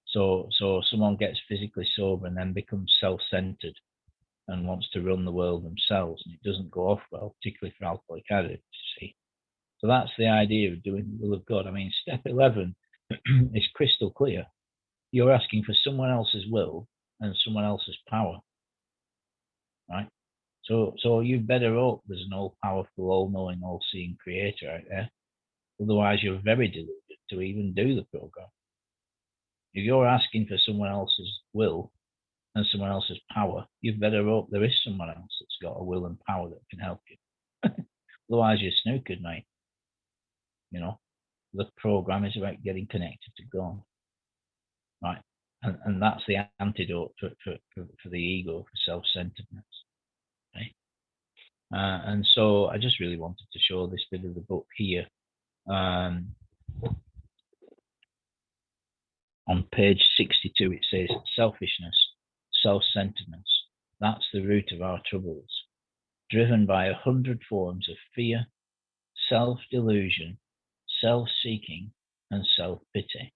So someone gets physically sober and then becomes self-centered and wants to run the world themselves, and it doesn't go off well, particularly for alcoholic addicts, you see. So that's the idea of doing the will of God. I mean, step 11 is crystal clear. You're asking for someone else's will and someone else's power, right? So you better hope there's an all-powerful, all-knowing, all-seeing creator out there. Otherwise, you're very deluded to even do the program. If you're asking for someone else's will and someone else's power, you better hope there is someone else that's got a will and power that can help you. Otherwise, you're snookered, mate. You know, the program is about getting connected to God, right? And that's the antidote for the ego, for self-centeredness, right? And so I just really wanted to show this bit of the book here. On page 62, it says, selfishness, self-centeredness, that's the root of our troubles, driven by 100 forms of fear, self-delusion, self-seeking, and self-pity.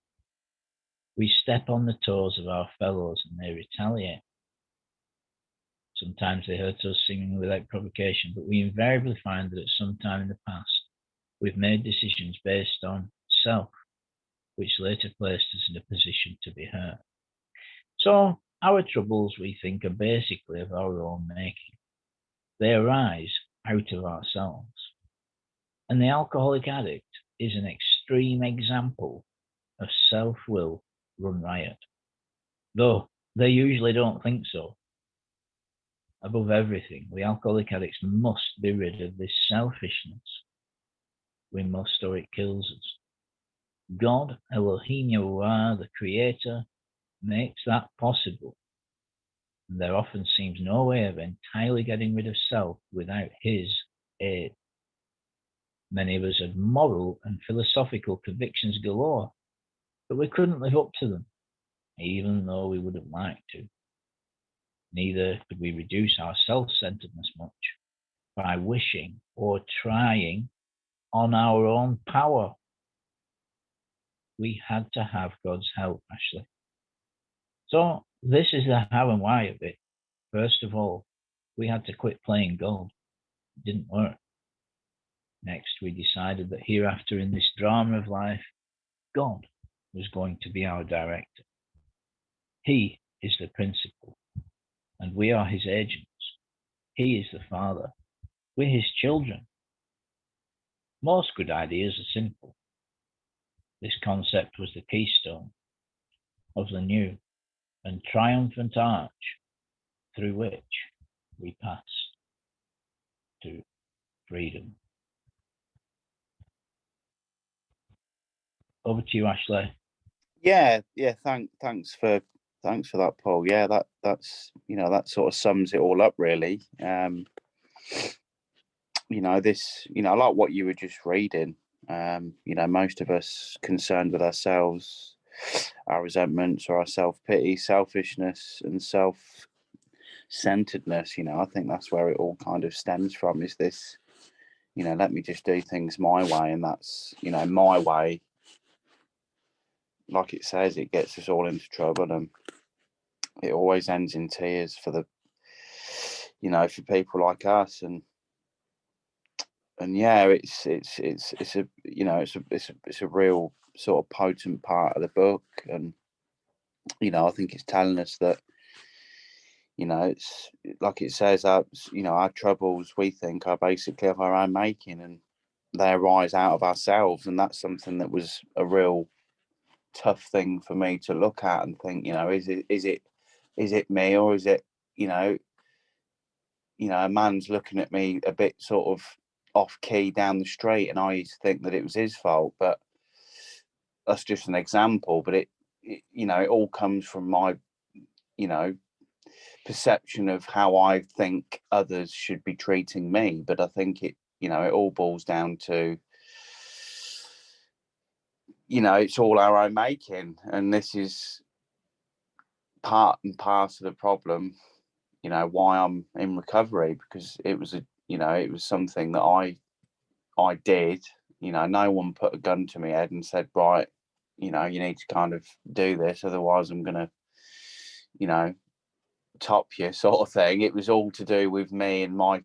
We step on the toes of our fellows and they retaliate. Sometimes they hurt us seemingly without provocation, but we invariably find that at some time in the past, we've made decisions based on self, which later placed us in a position to be hurt. So our troubles, we think, are basically of our own making. They arise out of ourselves. And the alcoholic addict is an extreme example of self-will run riot, though they usually don't think so. Above everything, we alcoholic addicts must be rid of this selfishness. We must, or it kills us. God, Elohim Yahuwah, the Creator, makes that possible. And there often seems no way of entirely getting rid of self without His aid. Many of us have moral and philosophical convictions galore, but we couldn't live up to them, even though we would have liked to. Neither could we reduce our self-centeredness much by wishing or trying on our own power. We had to have God's help, Ashley. So this is the how and why of it. First of all, we had to quit playing God. It didn't work. Next, we decided that hereafter in this drama of life, God was going to be our director. He is the principal, and we are His agents. He is the Father. We're His children. Most good ideas are simple. This concept was the keystone of the new and triumphant arch through which we pass to freedom. Over to you, Ashley. Yeah. Thanks for that, Paul. Yeah, that's that sort of sums it all up, really. This, I like what you were just reading. Most of us concerned with ourselves, our resentments, or our self-pity, selfishness, and self-centeredness. I think that's where it all kind of stems from. Is this, let me just do things my way, and that's, my way. Like it says, it gets us all into trouble, and it always ends in tears for the, for people like us. And yeah, it's a real sort of potent part of the book, and I think it's telling us that it's like it says, our troubles, we think, are basically of our own making, and they arise out of ourselves. And that's something that was a real tough thing for me to look at and think, is it me, or is it a man's looking at me a bit sort of off key down the street, and I used to think that it was his fault. But that's just an example. But it all comes from my perception of how I think others should be treating me. But I think it all boils down to it's all our own making, and this is part and parcel of the problem. Why I'm in recovery, because it was it was something that I did, you know, no one put a gun to my head and said, right, you know, you need to kind of do this, otherwise I'm gonna, you know, top you, sort of thing. It was all to do with me and my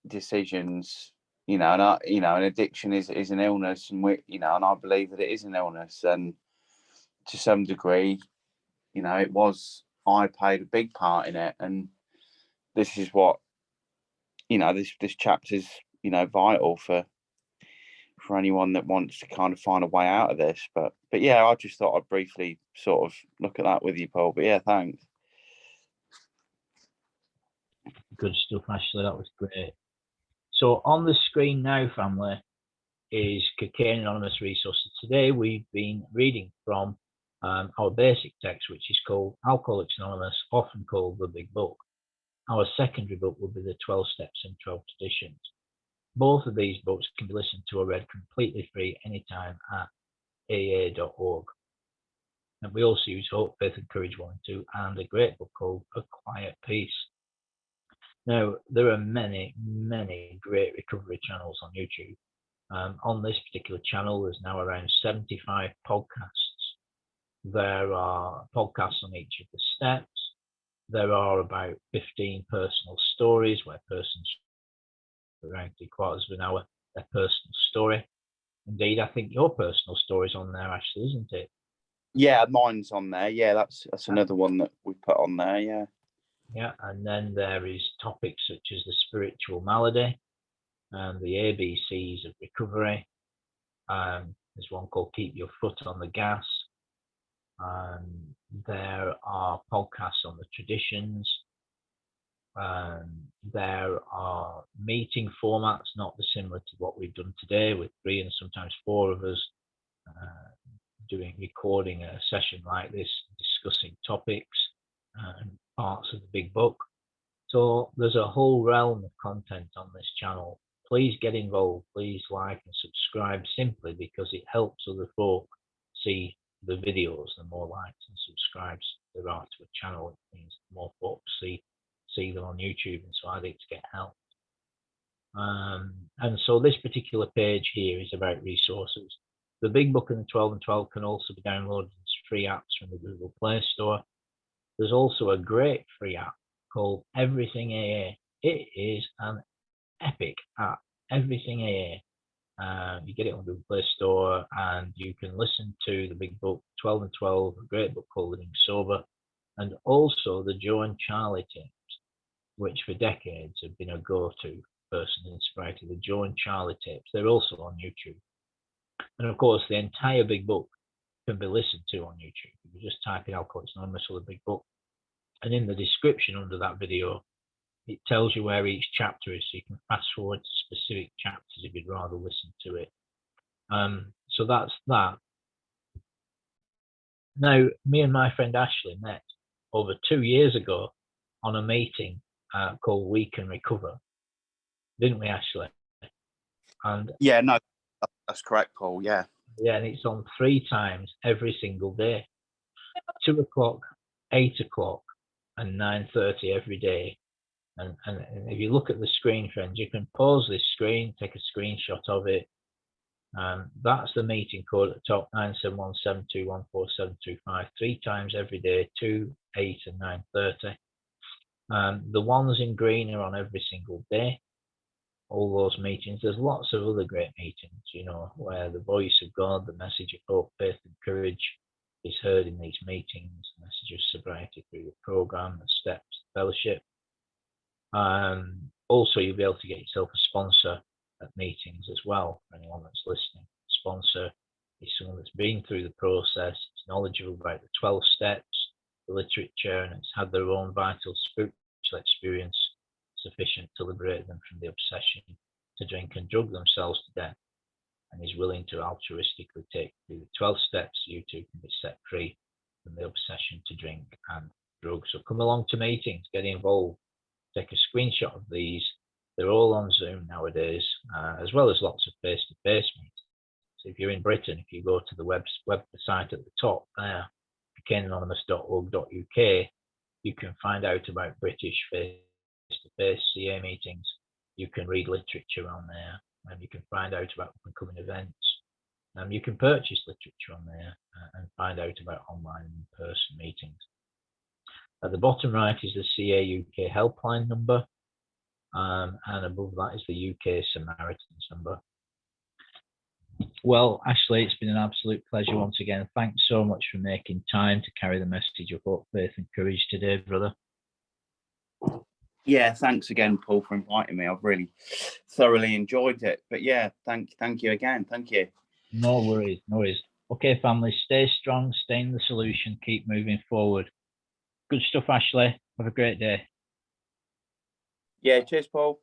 decisions, you know. And you know, an addiction is an illness, and you know, and I believe that it is an illness, and to some degree, you know, I played a big part in it, and this is what, you know, this chapter's, you know, vital for anyone that wants to kind of find a way out of this. But yeah, I just thought I'd briefly sort of look at that with you, Paul. But yeah, thanks. Good stuff, Ashley. That was great. So on the screen now, family, is Cocaine Anonymous resources. Today we've been reading from our basic text, which is called Alcoholics Anonymous, often called the Big Book. Our secondary book will be the 12 Steps and 12 Traditions. Both of these books can be listened to or read completely free anytime at aa.org. And we also use Hope, Faith and Courage 1 and 2, and a great book called A Quiet Peace. Now, there are many, many great recovery channels on YouTube. On this particular channel, there's now around 75 podcasts. There are podcasts on each of the steps. There are about 15 personal stories where persons around 3/4 of an hour, their personal story. Indeed, I think your personal story's on there, Ashley, isn't it? Yeah, mine's on there. Yeah, that's another one that we put on there. Yeah. Yeah, and then there is topics such as the spiritual malady and the ABCs of recovery. There's one called Keep Your Foot on the Gas. There are podcasts on the traditions. There are meeting formats, not dissimilar to what we've done today, with 3 and sometimes 4 of us recording a session like this, discussing topics and parts of the big book. So there's a whole realm of content on this channel. Please get involved. Please like and subscribe, simply because it helps other folk see the videos. The more likes and subscribes there are to a channel, it means more folks see them on YouTube, and so I think to get help. And so this particular page here is about resources. The Big Book and the 12 and 12 can also be downloaded as free apps from the Google Play Store. There's also a great free app called Everything AA. It is an epic app, Everything AA. You get it on Google Play Store, and you can listen to the Big Book, 12 and 12, a great book called Living Sober, and also the Joe and Charlie tapes, which for decades have been a go-to person in sobriety. The Joe and Charlie tapes, they're also on YouTube. And of course, the entire Big Book can be listened to on YouTube. You just type in Alcoholics Anonymous or the Big Book, and in the description under that video, it tells you where each chapter is, so you can fast forward to specific chapters if you'd rather listen to it. So that's that. Now, me and my friend Ashley met over 2 years ago on a meeting called We Can Recover, didn't we, Ashley? And yeah, no, that's correct, Paul. Yeah. Yeah, and it's on 3 times every single day: 2 o'clock, 8 o'clock, and 9:30 every day. And if you look at the screen, friends, you can pause this screen, take a screenshot of it. That's the meeting code at the top: 971-721-4725, 3 times every day, 2, 8, and 9:30. The ones in green are on every single day. All those meetings. There's lots of other great meetings, you know, where the voice of God, the message of hope, faith, and courage is heard in these meetings. The message of sobriety through the program, the steps, the fellowship. Also, you'll be able to get yourself a sponsor at meetings as well, for anyone that's listening. Sponsor is someone that's been through the process, is knowledgeable about the 12 steps, the literature, and has had their own vital spiritual experience sufficient to liberate them from the obsession to drink and drug themselves to death, and is willing to altruistically take through the 12 steps so you too can be set free from the obsession to drink and drugs. So come along to meetings, get involved, take a screenshot of these. They're all on Zoom nowadays, as well as lots of face-to-face meetings. So if you're in Britain, if you go to the website at the top there, cocaneanonymous.org.uk, you can find out about British face-to-face CA meetings. You can read literature on there, and you can find out about upcoming events. You can purchase literature on there and find out about online and in-person meetings. At the bottom right is the CA UK helpline number, and above that is the UK Samaritans number. Well, Ashley, it's been an absolute pleasure once again. Thanks so much for making time to carry the message of hope, faith, and courage today, brother. Yeah, thanks again, Paul, for inviting me. I've really thoroughly enjoyed it. But yeah, thank you again. Thank you. No worries, no worries. Okay, family, stay strong, stay in the solution, keep moving forward. Good stuff, Ashley. Have a great day. Yeah, cheers, Paul.